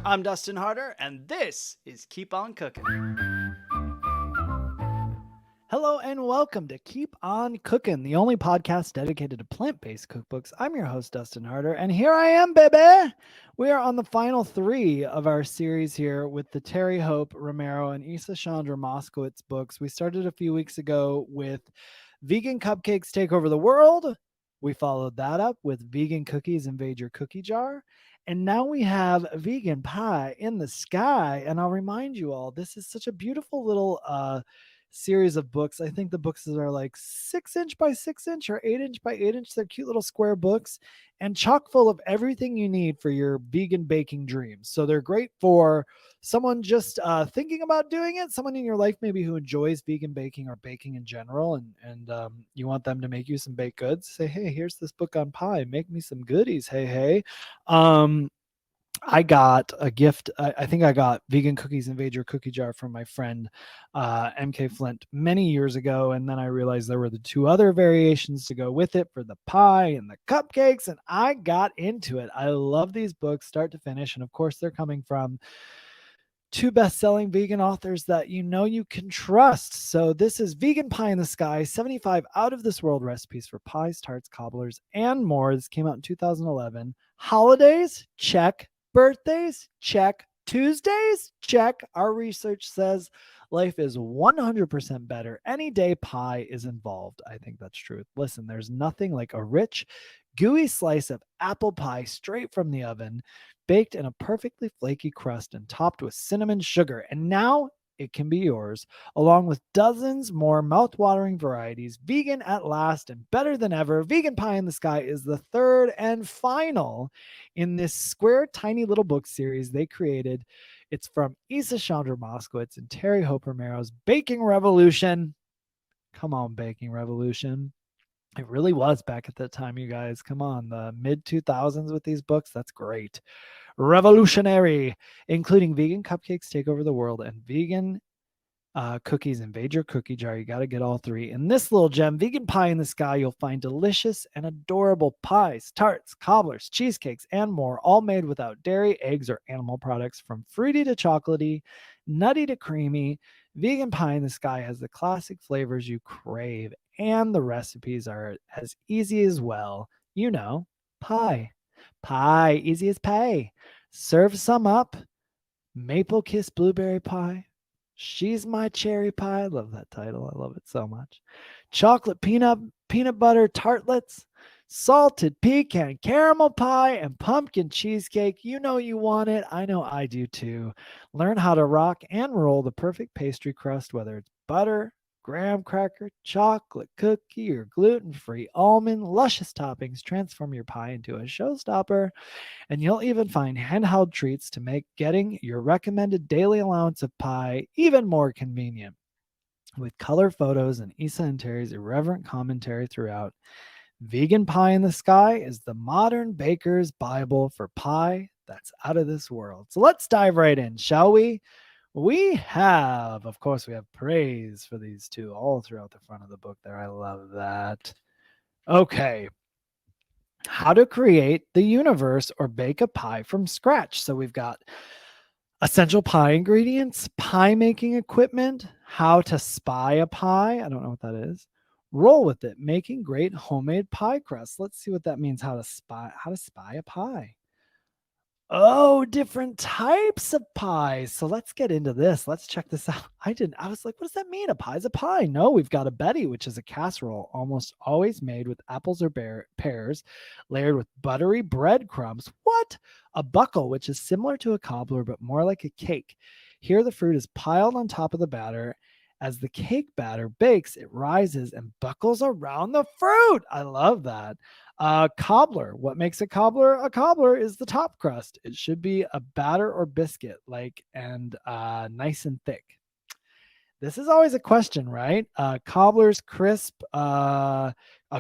I'm Dustin Harder, and this is Keep On Cooking. Hello and welcome to Keep On Cooking, the only podcast dedicated to plant-based cookbooks. I'm your host, Dustin Harder, and here I am, baby! We are on the final 3 of our series here with the Terry Hope, Romero, and Chandra Moskowitz books. We started a few weeks ago with Vegan Cupcakes Take Over the World. We followed that up with Vegan Cookies Invade Your Cookie Jar. And now we have Vegan Pie in the Sky. And I'll remind you all, this is such a beautiful little series of books. I think the books are like 6" by 6" or 8" by 8". They're cute little square books and chock full of everything you need for your vegan baking dreams. So they're great for someone just thinking about doing it, someone in your life maybe who enjoys vegan baking or baking in general, and you want them to make you some baked goods. Say, hey, here's this book on pie. Make me some goodies. Hey. I got a gift. I think I got Vegan Cookies Invade Your Cookie Jar from my friend MK Flint many years ago. And then I realized there were the 2 other variations to go with it for the pie and the cupcakes. And I got into it. I love these books start to finish. And of course, they're coming from 2 best-selling vegan authors that you can trust. So this is Vegan Pie in the Sky, 75 out-of-this-world recipes for pies, tarts, cobblers, and more. This came out in 2011. Holidays? Check. Birthdays? Check. Tuesdays? Check. Our research says life is 100% better any day pie is involved. I think that's true. Listen, there's nothing like a rich, gooey slice of apple pie straight from the oven, baked in a perfectly flaky crust and topped with cinnamon sugar. And now it can be yours, along with dozens more mouth-watering varieties, vegan at last and better than ever. Vegan Pie in the Sky is the 3rd and final in this square, tiny little book series they created. It's from Chandra Moskowitz and Terry Hope Romero's Baking Revolution. Come on, Baking Revolution. It really was back at that time, you guys. Come on, the mid-2000s with these books. That's great. Revolutionary, including Vegan Cupcakes Take Over the World and Vegan Cookies Invade Your Cookie Jar. You got to get all 3. In this little gem, Vegan Pie in the Sky, you'll find delicious and adorable pies, tarts, cobblers, cheesecakes, and more, all made without dairy, eggs, or animal products. From fruity to chocolatey, nutty to creamy, Vegan Pie in the Sky has the classic flavors you crave, and the recipes are as easy as well. Pie. Pie, easy as pie. Serve some up. Maple Kiss Blueberry Pie. She's My Cherry Pie. I love that title. I love it so much. Chocolate peanut butter tartlets. Salted pecan caramel pie and pumpkin cheesecake. You know you want it. I know I do too. Learn how to rock and roll the perfect pastry crust, whether it's butter, graham cracker, chocolate cookie, or gluten-free almond. Luscious toppings transform your pie into a showstopper. And you'll even find handheld treats to make getting your recommended daily allowance of pie even more convenient. With color photos and Isa and Terry's irreverent commentary throughout, Vegan Pie in the Sky is the modern baker's Bible for pie that's out of this world. So let's dive right in, shall we? Of course, we have praise for these 2 all throughout the front of the book there. I love that. Okay. How to create the universe or bake a pie from scratch. So we've got essential pie ingredients, pie making equipment, how to spy a pie. I don't know what that is. Roll with it, making great homemade pie crust. Let's see what that means. How to spy a pie. Oh, different types of pies. So let's get into this. Let's check this out. I was like, what does that mean? A pie's a pie. No, we've got a Betty, which is a casserole almost always made with apples or pears, layered with buttery breadcrumbs. What? A buckle, which is similar to a cobbler, but more like a cake. Here, the fruit is piled on top of the batter. As the cake batter bakes, it rises and buckles around the fruit. I love that. Cobbler. What makes a cobbler? A cobbler is the top crust. It should be a batter or biscuit, and nice and thick. This is always a question, right? Cobbler's crisp. A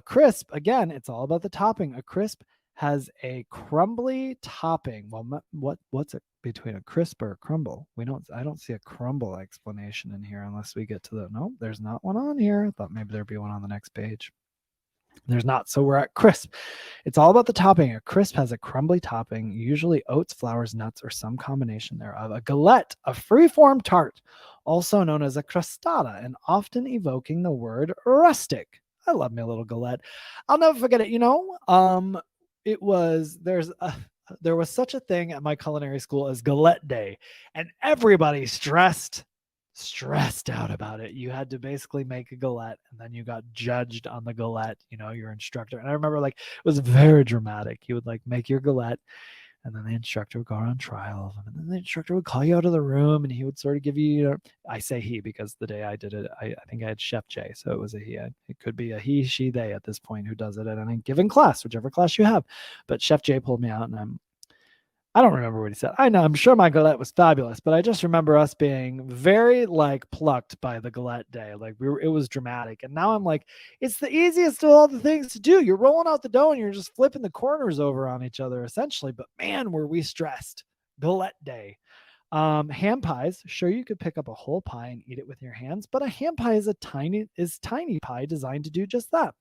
crisp, again, it's all about the topping. A crisp has a crumbly topping. Well, what's it between a crisp or a crumble? I don't see a crumble explanation in here unless we get to no, there's not one on here. I thought maybe there'd be one on the next page. There's not. So we're at crisp. It's all about the topping. A crisp has a crumbly topping, usually oats, flours, nuts, or some combination thereof. A galette, a free-form tart, also known as a crostata, and often evoking the word rustic. I love me a little galette. I'll never forget it. It was there was such a thing at my culinary school as galette day, and everybody stressed out about it. You had to basically make a galette, and then you got judged on the galette, your instructor. And I remember it was very dramatic. You would make your galette, and then the instructor would go around trial of them, and then the instructor would call you out of the room, and he would sort of give you, I say he because the day I did it, I think I had Chef Jay, so it was a he. It could be a he, she, they at this point who does it at any given class, whichever class you have. But Chef Jay pulled me out, and I don't remember what he said. I know, I'm sure my galette was fabulous, but I just remember us being very plucked by the galette day. It was dramatic. And now I'm it's the easiest of all the things to do. You're rolling out the dough and you're just flipping the corners over on each other essentially. But man, were we stressed. Galette day. Ham pies. Sure, you could pick up a whole pie and eat it with your hands, but a ham pie is tiny pie designed to do just that.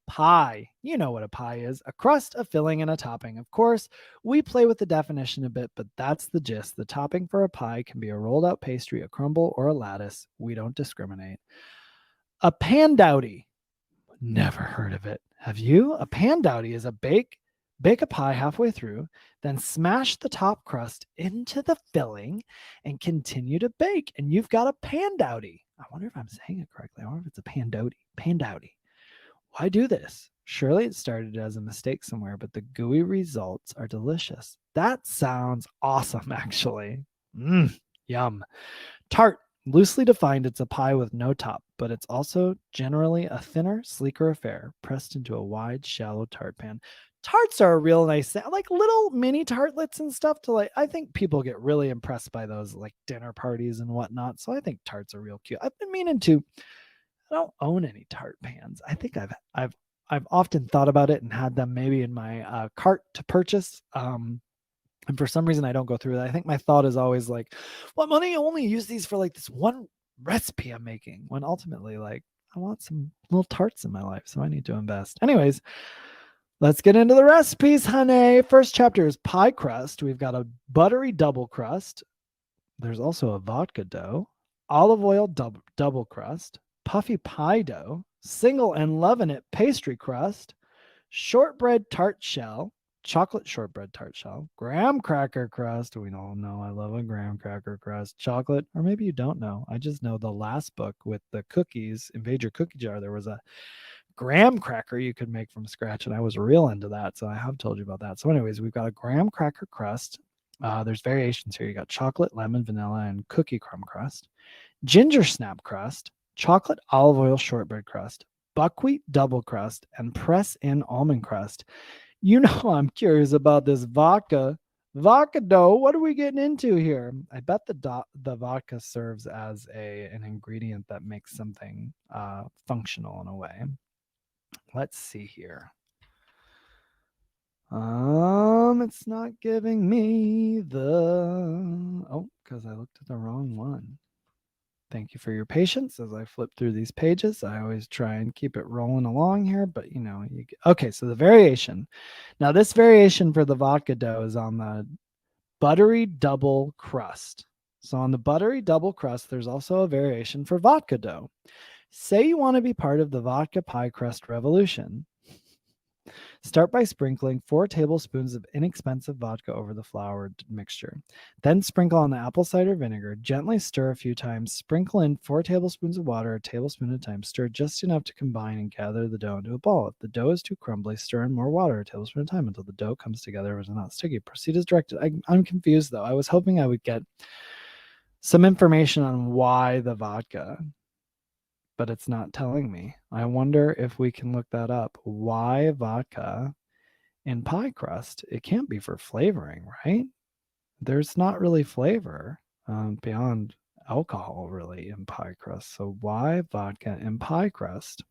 Pie. You know what a pie is. A crust, a filling, and a topping. Of course, we play with the definition a bit, but that's the gist. The topping for a pie can be a rolled out pastry, a crumble, or a lattice. We don't discriminate. A pandowdy. Never heard of it. Have you? A pandowdy is a bake a pie halfway through, then smash the top crust into the filling and continue to bake. And you've got a pandowdy. I wonder if I'm saying it correctly. I wonder if it's a pandowdy. Why do this? Surely it started as a mistake somewhere, but the gooey results are delicious. That sounds awesome, actually. Yum. Tart. Loosely defined, it's a pie with no top, but it's also generally a thinner, sleeker affair pressed into a wide, shallow tart pan. Tarts are a real nice thing. Little mini tartlets and stuff I think people get really impressed by those dinner parties and whatnot. So I think tarts are real cute. I've been meaning to. I don't own any tart pans. I think I've often thought about it and had them maybe in my cart to purchase. And for some reason I don't go through that. I think my thought is always well, I'm gonna only use these for this one recipe I'm making, when ultimately I want some little tarts in my life, so I need to invest. Anyways, let's get into the recipes, honey. First chapter is pie crust. We've got a buttery double crust. There's also a vodka dough, olive oil double crust, puffy pie dough, single and leaven-it pastry crust, shortbread tart shell, chocolate shortbread tart shell, graham cracker crust. We all know I love a graham cracker crust, chocolate, or maybe you don't know. I just know the last book with the cookies, Invade Your Cookie Jar, there was a graham cracker you could make from scratch, and I was real into that, so I have told you about that. So anyways, we've got a graham cracker crust. There's variations here. You got chocolate, lemon, vanilla, and cookie crumb crust, ginger snap crust, chocolate olive oil shortbread crust, buckwheat double crust, and press-in almond crust. I'm curious about this vodka dough. What are we getting into here? I bet the vodka serves as an ingredient that makes something functional in a way. Let's see here. It's not giving me because I looked at the wrong one. Thank you for your patience as I flip through these pages. I always try and keep it rolling along here, but okay, so the variation. Now this variation for the vodka dough is on the buttery double crust. So on the buttery double crust, there's also a variation for vodka dough. Say you want to be part of the vodka pie crust revolution. Start by sprinkling 4 tablespoons of inexpensive vodka over the floured mixture. Then sprinkle on the apple cider vinegar. Gently stir a few times. Sprinkle in 4 tablespoons of water, a tablespoon at a time. Stir just enough to combine and gather the dough into a ball. If the dough is too crumbly, stir in more water, a tablespoon at a time, until the dough comes together and is not sticky. Proceed as directed. I'm confused, though. I was hoping I would get some information on why the vodka, but it's not telling me. I wonder if we can look that up. Why vodka in pie crust? It can't be for flavoring, right? There's not really flavor beyond alcohol really in pie crust. So why vodka in pie crust?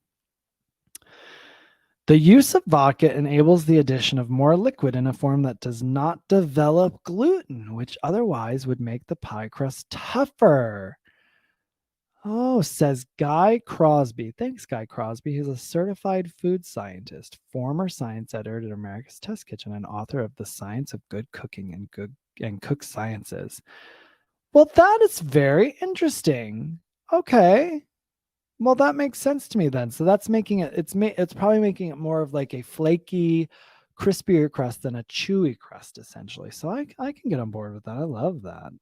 The use of vodka enables the addition of more liquid in a form that does not develop gluten, which otherwise would make the pie crust tougher. Oh, says Guy Crosby. Thanks, Guy Crosby. He's a certified food scientist, former science editor at America's Test Kitchen, and author of The Science of Good Cooking and Cook Sciences. Well, that is very interesting. Okay. Well, that makes sense to me then. So that's making it it's probably making it more of like a flaky, crispier crust than a chewy crust essentially. So I can get on board with that. I love that.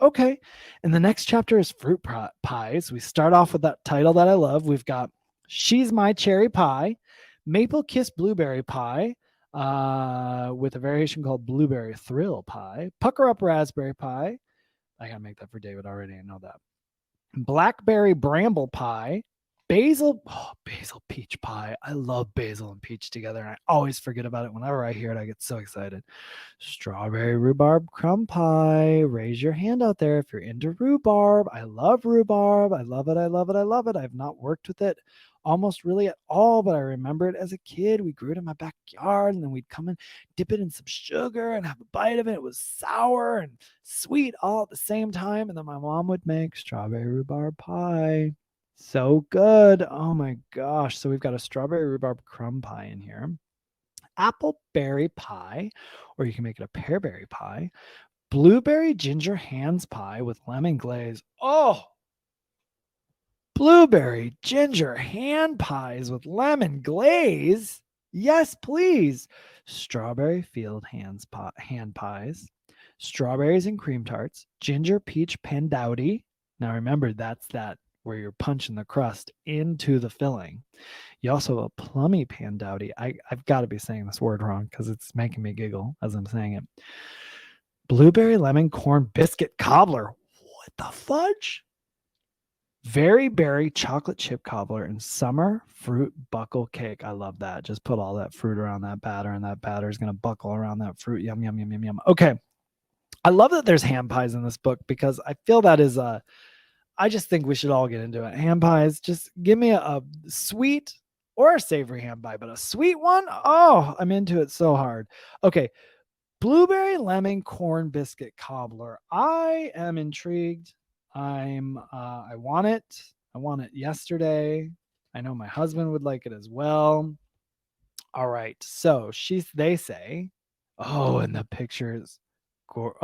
Okay. And the next chapter is fruit pies. We start off with that title that I love. We've got She's My Cherry Pie, Maple Kiss Blueberry Pie, with a variation called Blueberry Thrill Pie, Pucker Up Raspberry Pie. I gotta make that for David already. I know that. Blackberry bramble pie, basil peach pie. I love basil and peach together, and I always forget about it. Whenever I hear it, I get so excited. Strawberry rhubarb crumb pie. Raise your hand out there if you're into rhubarb. I love rhubarb. I love it. I love it. I love it. I've not worked with it almost really at all, but I remember it as a kid. We grew it in my backyard, and then we'd come and dip it in some sugar and have a bite of it. It was sour and sweet all at the same time. And then my mom would make strawberry rhubarb pie. So good. Oh my gosh. So we've got a strawberry rhubarb crumb pie in here, apple berry pie, or you can make it a pearberry pie, blueberry ginger hands pie with lemon glaze. Oh, blueberry ginger hand pies with lemon glaze. Yes, please. Strawberry field hand pies, strawberries and cream tarts, ginger peach pandowdy. Now remember, that's that where you're punching the crust into the filling. You also have a plummy pandowdy. I've got to be saying this word wrong because it's making me giggle as I'm saying it. Blueberry lemon corn biscuit cobbler. What the fudge? Very berry chocolate chip cobbler and summer fruit buckle cake. I love that. Just put all that fruit around that batter, and that batter is going to buckle around that fruit. Yum, yum, yum, yum, yum. Okay. I love that there's ham pies in this book because I feel that is I just think we should all get into it. Ham pies, just give me a sweet or a savory ham pie, but a sweet one. Oh, I'm into it so hard. Okay. Blueberry lemon corn biscuit cobbler. I am intrigued. I want it. I want it yesterday. I know my husband would like it as well. All right. So they say, oh, and the pictures.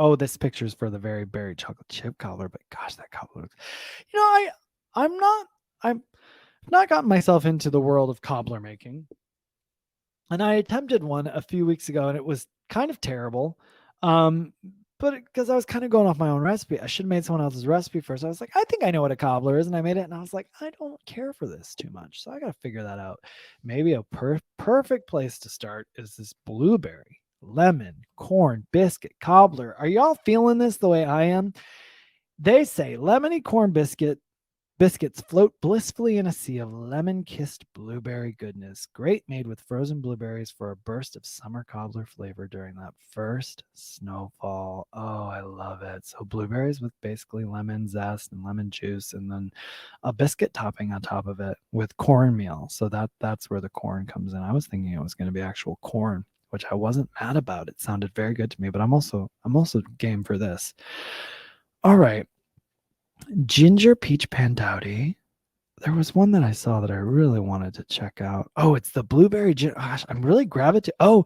Oh, this picture's for the very berry chocolate chip cobbler, but gosh, that cobbler looks. You know, I've not gotten myself into the world of cobbler making, and I attempted one a few weeks ago, and it was kind of terrible. Um, but because I was kind of going off my own recipe, I should have made someone else's recipe first. I was like, I think I know what a cobbler is, and I made it, and I was like, I don't care for this too much, so I got to figure that out. Maybe a perfect place to start is this blueberry lemon corn biscuit cobbler. Are y'all feeling this the way I am? They say lemony corn biscuits float blissfully in a sea of lemon-kissed blueberry goodness. Great made with frozen blueberries for a burst of summer cobbler flavor during that first snowfall. Oh, I love it. So blueberries with basically lemon zest and lemon juice, and then a biscuit topping on top of it with cornmeal. So that's where the corn comes in. I was thinking it was going to be actual corn, which I wasn't mad about. It sounded very good to me, but I'm also game for this. All right. Ginger peach pandowdy. There was one that I saw that I really wanted to check out. Oh, it's the blueberry. Gosh, I'm really gravitating. Oh,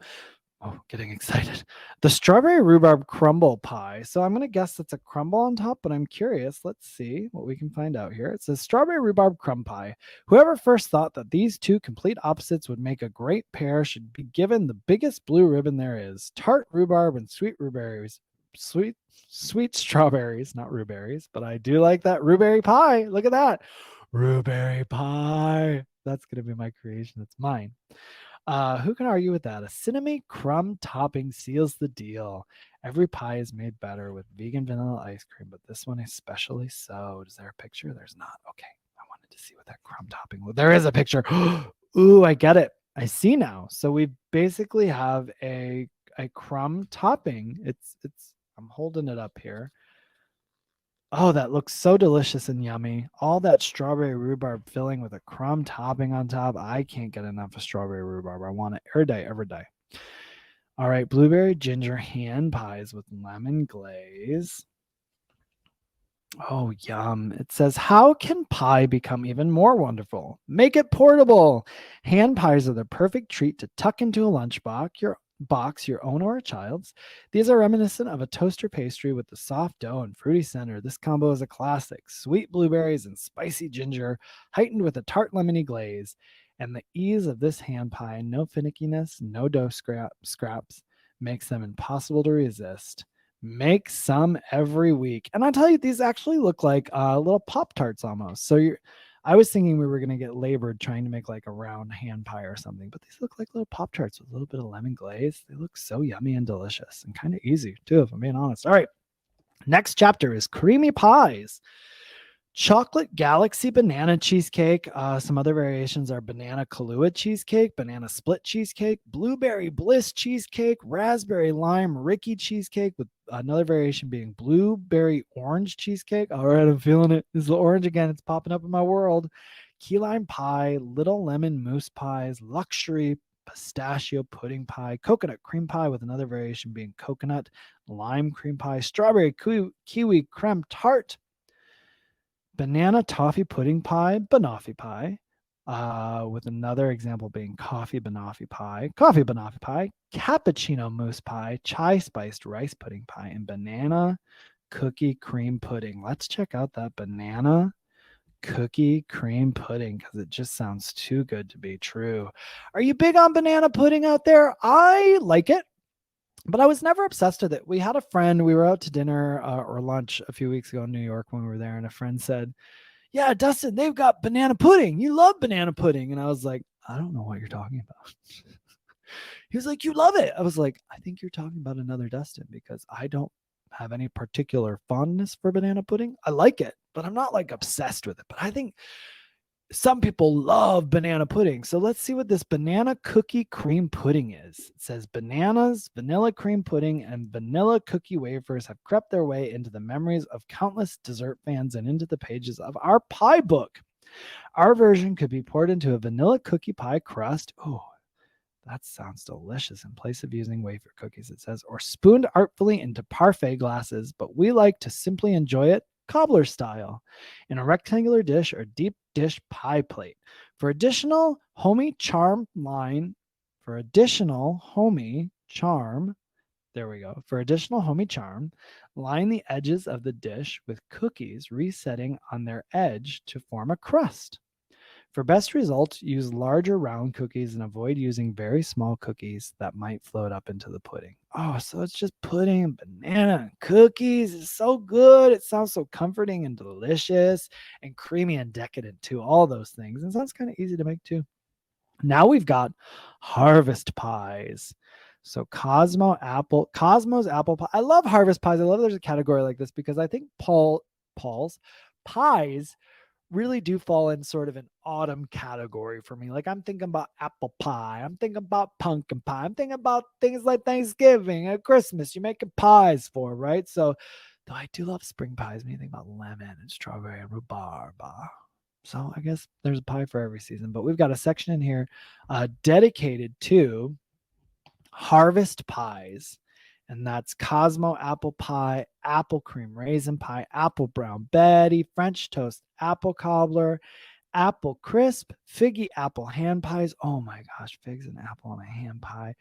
getting excited. The strawberry rhubarb crumble pie. So I'm going to guess that's a crumble on top, but I'm curious. Let's see what we can find out here. It says strawberry rhubarb crumb pie. Whoever first thought that these two complete opposites would make a great pair should be given the biggest blue ribbon there is. Tart rhubarb and sweet rhubarberries. Sweet strawberries, not rhubarberries, but I do like that rhubarberry pie. Look at that. Rhubarberry pie. That's going to be my creation. It's mine. Who can argue with that? A cinnamon crumb topping seals the deal. Every pie is made better with vegan vanilla ice cream, but this one especially so. Is there a picture? There's not. Okay. I wanted to see what that crumb topping was. There is a picture. Ooh, I get it. I see now. So we basically have a crumb topping. It's I'm holding it up here. Oh, that looks so delicious and yummy. All that strawberry rhubarb filling with a crumb topping on top. I can't get enough of strawberry rhubarb. I want it every day, every day. All right, blueberry ginger hand pies with lemon glaze. Oh, yum. It says, how can pie become even more wonderful? Make it portable. Hand pies are the perfect treat to tuck into a lunchbox, your own or a child's. These are reminiscent of a toaster pastry with the soft dough and fruity center. This combo is a classic. Sweet blueberries and spicy ginger, heightened with a tart lemony glaze. And the ease of this hand pie, no finickiness, no dough scraps, makes them impossible to resist. Make some every week. And I tell you, these actually look like little Pop Tarts almost. I was thinking we were going to get labored trying to make like a round hand pie or something, but these look like little Pop Tarts with a little bit of lemon glaze. They look so yummy and delicious and kind of easy too, if I'm being honest. All right. Next chapter is creamy pies. Chocolate Galaxy banana cheesecake. Some other variations are banana Kahlua cheesecake, banana split cheesecake, blueberry bliss cheesecake, raspberry lime Ricky cheesecake, with another variation being blueberry orange cheesecake. All right, I'm feeling it. This is the orange again. It's popping up in my world. Key lime pie, little lemon mousse pies, luxury pistachio pudding pie, coconut cream pie, with another variation being coconut lime cream pie, strawberry kiwi creme tart, banana toffee pudding pie, banoffee pie, with another example being coffee banoffee pie, cappuccino mousse pie, chai spiced rice pudding pie, and banana cookie cream pudding. Let's check out that banana cookie cream pudding because it just sounds too good to be true. Are you big on banana pudding out there? I like it, but I was never obsessed with it. We had a friend, we were out to dinner or lunch a few weeks ago in New York when we were there, and a friend said, yeah, Dustin, they've got banana pudding. You love banana pudding. And I was like, I don't know what you're talking about. He was like, you love it. I was like, I think you're talking about another Dustin because I don't have any particular fondness for banana pudding. I like it, but I'm not like obsessed with it. But I think some people love banana pudding. So let's see what this banana cookie cream pudding is. It says bananas, vanilla cream pudding, and vanilla cookie wafers have crept their way into the memories of countless dessert fans and into the pages of our pie book. Our version could be poured into a vanilla cookie pie crust. Oh, that sounds delicious. In place of using wafer cookies, it says, or spooned artfully into parfait glasses, but we like to simply enjoy it cobbler style in a rectangular dish or deep dish pie plate. For additional homey charm, line there line the edges of the dish with cookies resetting on their edge to form a crust. For best results, use larger round cookies and avoid using very small cookies that might float up into the pudding. Oh, so it's just pudding and banana and cookies. It's so good. It sounds so comforting and delicious and creamy and decadent too. All those things. And it sounds kind of easy to make too. Now we've got harvest pies. So Cosmo's apple pie. I love harvest pies. I love there's a category like this because I think Paul's pies really do fall in sort of an autumn category for me. Like I'm thinking about apple pie. I'm thinking about pumpkin pie. I'm thinking about things like Thanksgiving and Christmas. You're making pies for, right? So though I do love spring pies when you think about lemon and strawberry and rhubarb. So I guess there's a pie for every season, but we've got a section in here dedicated to harvest pies. And that's Cosmo apple pie, apple cream raisin pie, apple brown Betty, French toast apple cobbler, apple crisp, figgy apple hand pies. Oh my gosh, figs and apple on a hand pie.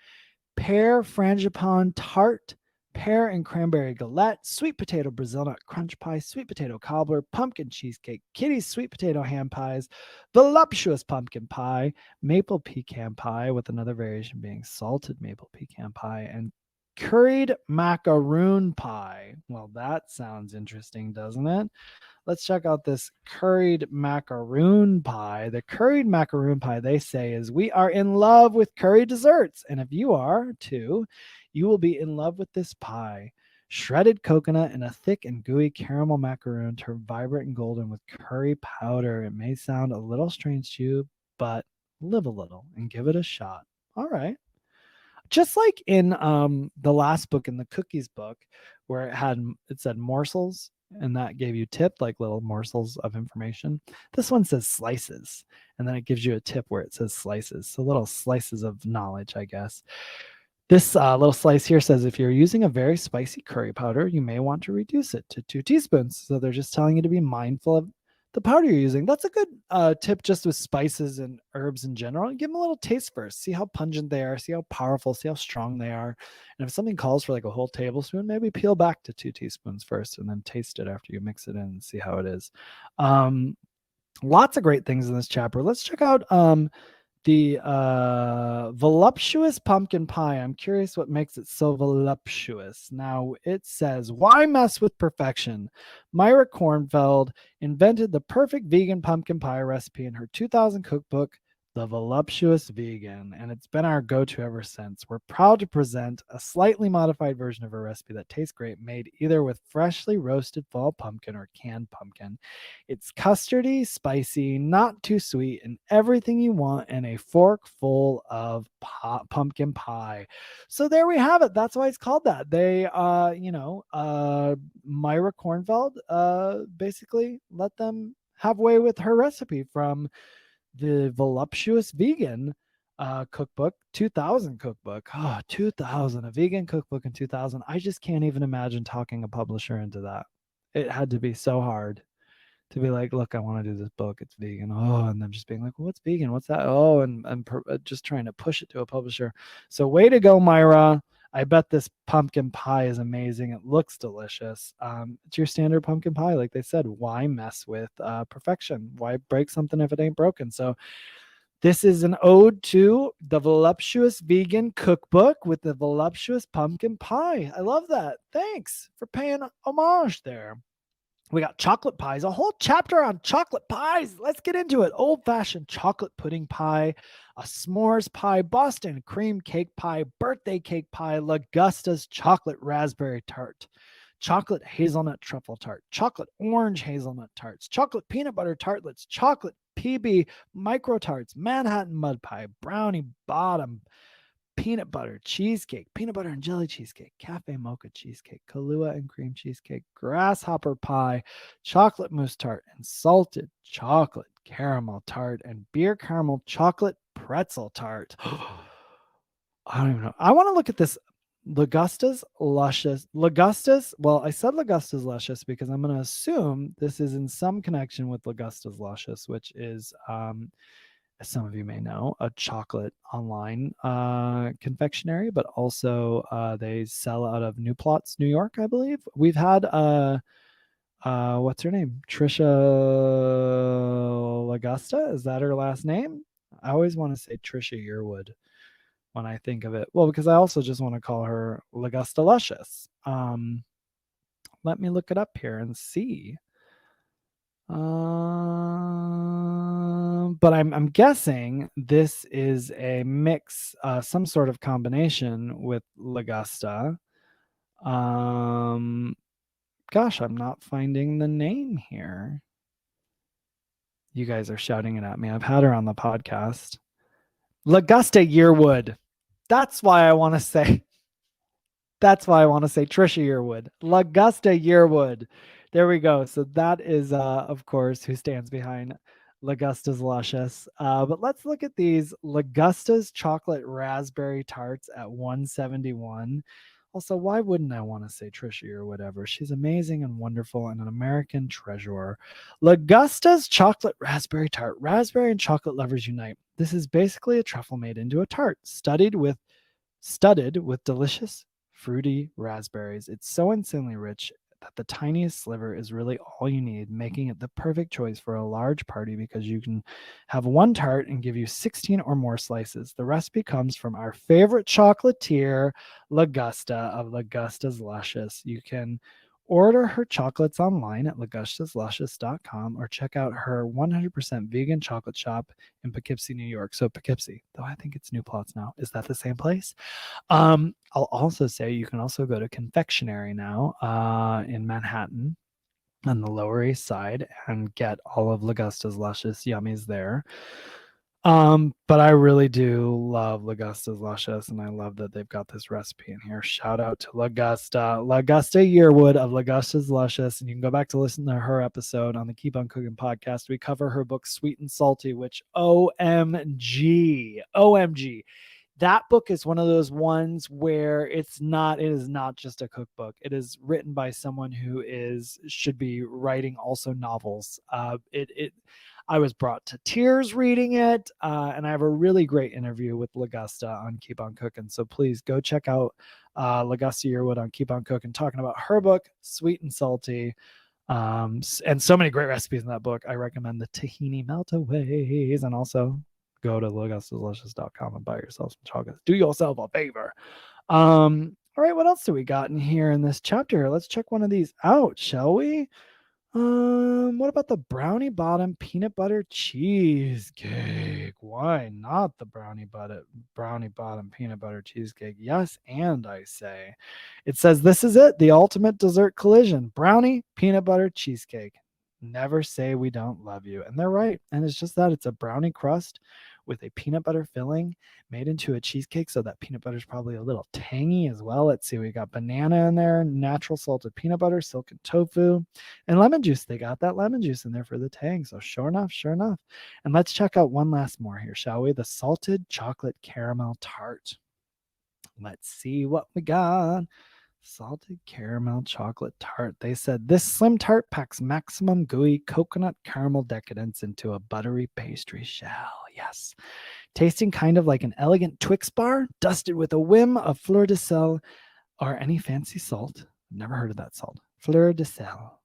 Pear frangipane tart, pear and cranberry galette, sweet potato Brazil nut crunch pie, sweet potato cobbler, pumpkin cheesecake, Kitty's sweet potato hand pies, voluptuous pumpkin pie, maple pecan pie, with another variation being salted maple pecan pie, and curried macaroon pie. Well, that sounds interesting, doesn't it? Let's check out this curried macaroon pie. The curried macaroon pie, they say, is we are in love with curry desserts. And if you are too, you will be in love with this pie. Shredded coconut and a thick and gooey caramel macaroon turned vibrant and golden with curry powder. It may sound a little strange to you, but live a little and give it a shot. All right. Just like in the last book, in the cookies book, where it said morsels, and that gave you tip, like little morsels of information. This one says slices, and then it gives you a tip where it says slices. So little slices of knowledge, I guess. This little slice here says if you're using a very spicy curry powder, you may want to reduce it to 2 teaspoons. So they're just telling you to be mindful of the powder you're using. That's a good tip just with spices and herbs in general. Give them a little taste first. See how pungent they are. See how powerful. See how strong they are. And if something calls for like a whole tablespoon, maybe peel back to 2 teaspoons first and then taste it after you mix it in and see how it is. Lots of great things in this chapter. Let's check out the voluptuous pumpkin pie. I'm curious what makes it so voluptuous. Now it says, why mess with perfection? Myra Kornfeld invented the perfect vegan pumpkin pie recipe in her 2000 cookbook, The Voluptuous Vegan, and it's been our go-to ever since. We're proud to present a slightly modified version of her recipe that tastes great, made either with freshly roasted fall pumpkin or canned pumpkin. It's custardy, spicy, not too sweet, and everything you want in a fork full of pumpkin pie. So there we have it. That's why it's called that. They, Myra Kornfeld, basically let them have way with her recipe from the Voluptuous Vegan cookbook, 2000 cookbook. Oh, 2000, a vegan cookbook in 2000. I just can't even imagine talking a publisher into that. It had to be so hard to be like, look, I want to do this book. It's vegan. Oh, and them just being like, well, what's vegan? What's that? Oh, and just trying to push it to a publisher. So way to go, Myra. I bet this pumpkin pie is amazing. It looks delicious. It's your standard pumpkin pie. Like they said, why mess with perfection? Why break something if it ain't broken? So this is an ode to the Voluptuous Vegan Cookbook with the voluptuous pumpkin pie. I love that. Thanks for paying homage there. We got chocolate pies, a whole chapter on chocolate pies. Let's get into it. Old-fashioned chocolate pudding pie, a s'mores pie, Boston cream cake pie, birthday cake pie, Lagusta's chocolate raspberry tart, chocolate hazelnut truffle tart, chocolate orange hazelnut tarts, chocolate peanut butter tartlets, chocolate PB micro tarts, Manhattan mud pie, brownie bottom, peanut butter cheesecake, peanut butter and jelly cheesecake, cafe mocha cheesecake, Kahlua and cream cheesecake, grasshopper pie, chocolate mousse tart, and salted chocolate caramel tart, and beer caramel chocolate pretzel tart. I don't even know. I want to look at this Lagusta's Luscious. Lagusta's, well, I said Lagusta's Luscious because I'm going to assume this is in some connection with Lagusta's Luscious, which is as some of you may know, a chocolate online confectionery, but also they sell out of New Plots, New York, I believe. We've had what's her name? Trisha Lagusta. Is that her last name? I always want to say Trisha Yearwood when I think of it. Well, because I also just want to call her Lagusta Luscious. Let me look it up here and see. But I'm guessing this is a mix, some sort of combination with Lagusta. Gosh, I'm not finding the name here. You guys are shouting it at me. I've had her on the podcast. Lagusta Yearwood. That's why I want to say. That's why I want to say Trisha Yearwood. Lagusta Yearwood. There we go. So that is, of course, who stands behind Lagusta's Luscious. But let's look at these Lagusta's chocolate raspberry tarts at 171. Also, why wouldn't I want to say Trisha or whatever? She's amazing and wonderful and an American treasure. Lagusta's chocolate raspberry tart. Raspberry and chocolate lovers unite. This is basically a truffle made into a tart, studded with delicious fruity raspberries. It's so insanely rich that the tiniest sliver is really all you need, making it the perfect choice for a large party because you can have one tart and give you 16 or more slices. The recipe comes from our favorite chocolatier, Lagusta of Lagusta's Luscious. You can order her chocolates online at lagustasluscious.com or check out her 100% vegan chocolate shop in Poughkeepsie, New York. So Poughkeepsie, though I think it's New Plots now. Is that the same place? I'll also say you can also go to Confectionery now in Manhattan on the Lower East Side and get all of Lagusta's Luscious yummies there. But I really do love Lagusta's Luscious, and I love that they've got this recipe in here. Shout out to Lagusta Yearwood of Lagusta's Luscious, and you can go back to listen to her episode on the Keep on Cooking podcast. We cover her book Sweet and Salty, which OMG, That book is one of those ones where it is not just a cookbook. It is written by someone who should be writing also novels. I was brought to tears reading it, and I have a really great interview with Lagusta on Keep on Cooking. So please go check out Lagusta Yearwood on Keep on Cooking, talking about her book, Sweet and Salty. And so many great recipes in that book. I recommend the tahini meltaways, and also go to lugustasluscious.com and buy yourself some chocolates. Do yourself a favor. All right, what else do we got in here in this chapter? Let's check one of these out, shall we? What about the brownie bottom peanut butter cheesecake? Why not the brownie bottom peanut butter cheesecake? Yes, and I say. It says this is it, the ultimate dessert collision. Brownie peanut butter cheesecake. Never say we don't love you. And they're right. And it's just that it's a brownie crust with a peanut butter filling made into a cheesecake. So that peanut butter is probably a little tangy as well. Let's see, we got banana in there, natural salted peanut butter, silken tofu, and lemon juice. They got that lemon juice in there for the tang. So sure enough. And let's check out one last more here, shall we? The salted chocolate caramel tart. Let's see what we got. Salted caramel chocolate tart. They said this slim tart packs maximum gooey coconut caramel decadence into a buttery pastry shell. Yes. Tasting kind of like an elegant Twix bar, dusted with a whim of fleur de sel or any fancy salt. Never heard of that salt. Fleur de sel.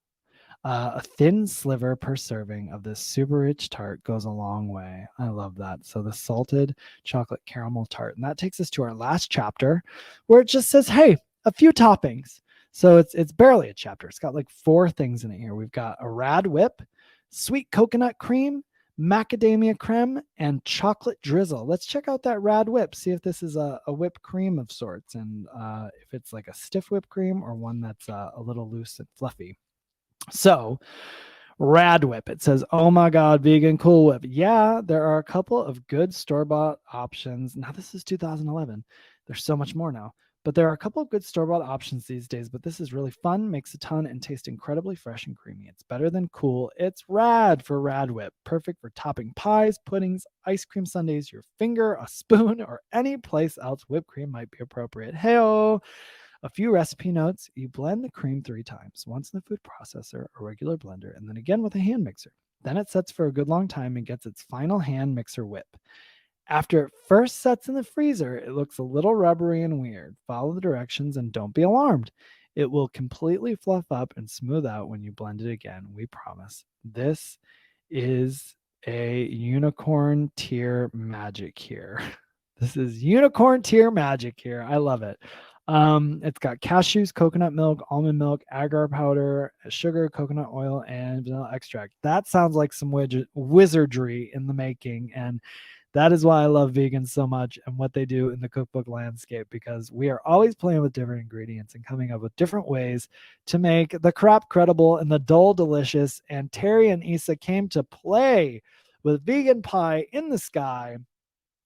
A thin sliver per serving of this super rich tart goes a long way. I love that. So the salted chocolate caramel tart. And that takes us to our last chapter where it just says, hey, a few toppings. So it's barely a chapter. It's got like 4 things in it here. We've got a rad whip, sweet coconut cream, macadamia creme, and chocolate drizzle. Let's check out that rad whip, see if this is a whipped cream of sorts, and if it's like a stiff whipped cream or one that's a little loose and fluffy. So rad whip, it says, oh my god, vegan Cool Whip. Yeah, there are a couple of good store-bought options. Now this is 2011. There's so much more now. But there are a couple of good store-bought options these days, but this is really fun, makes a ton, and tastes incredibly fresh and creamy. It's better than Cool. It's rad for Rad Whip. Perfect for topping pies, puddings, ice cream sundaes, your finger, a spoon, or any place else whipped cream might be appropriate. Hey-oh! A few recipe notes. You blend the cream 3 times, once in the food processor or regular blender, and then again with a hand mixer. Then it sets for a good long time and gets its final hand mixer whip. After it first sets in the freezer, it looks a little rubbery and weird. Follow the directions and don't be alarmed. It will completely fluff up and smooth out when you blend it again, we promise. This is a unicorn tier magic here. This is unicorn tier magic here. I love it. It's got cashews, coconut milk, almond milk, agar powder, sugar, coconut oil, and vanilla extract. That sounds like some wizardry in the making, and that is why I love vegans so much and what they do in the cookbook landscape, because we are always playing with different ingredients and coming up with different ways to make the crap credible and the dull delicious. And Terry and Isa came to play with vegan pie in the sky.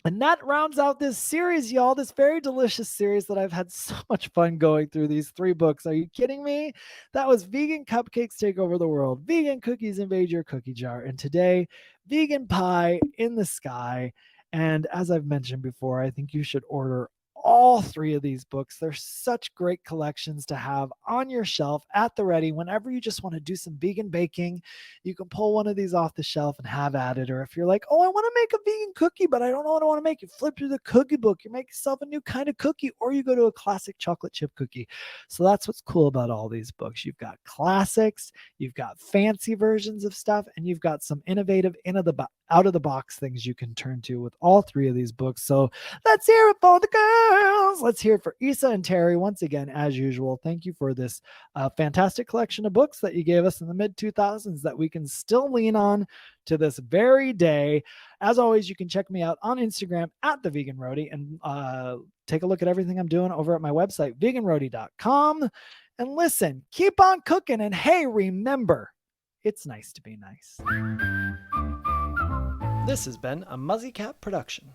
And that rounds out this series, y'all, this very delicious series that I've had so much fun going through these 3 books. Are you kidding me? That was Vegan Cupcakes Take Over the World, Vegan Cookies Invade Your Cookie Jar, and today, Vegan Pie in the Sky. And as I've mentioned before, I think you should order all 3 of these books. They're such great collections to have on your shelf at the ready. Whenever you just want to do some vegan baking, you can pull one of these off the shelf and have at it. Or if you're like, oh, I want to make a vegan cookie, but I don't know what I want to make, you flip through the cookie book, you make yourself a new kind of cookie, or you go to a classic chocolate chip cookie. So that's what's cool about all these books. You've got classics, you've got fancy versions of stuff, and you've got some innovative, out of the box things you can turn to with all 3 of these books. So let's hear it for the girls. Let's hear it for Isa and Terry once again, as usual. Thank you for this fantastic collection of books that you gave us in the mid 2000s that we can still lean on to this very day. As always, you can check me out on Instagram at the Vegan Roadie and take a look at everything I'm doing over at my website, veganroadie.com. And listen, keep on cooking. And hey, remember, it's nice to be nice. This has been a Muzzy Cat production.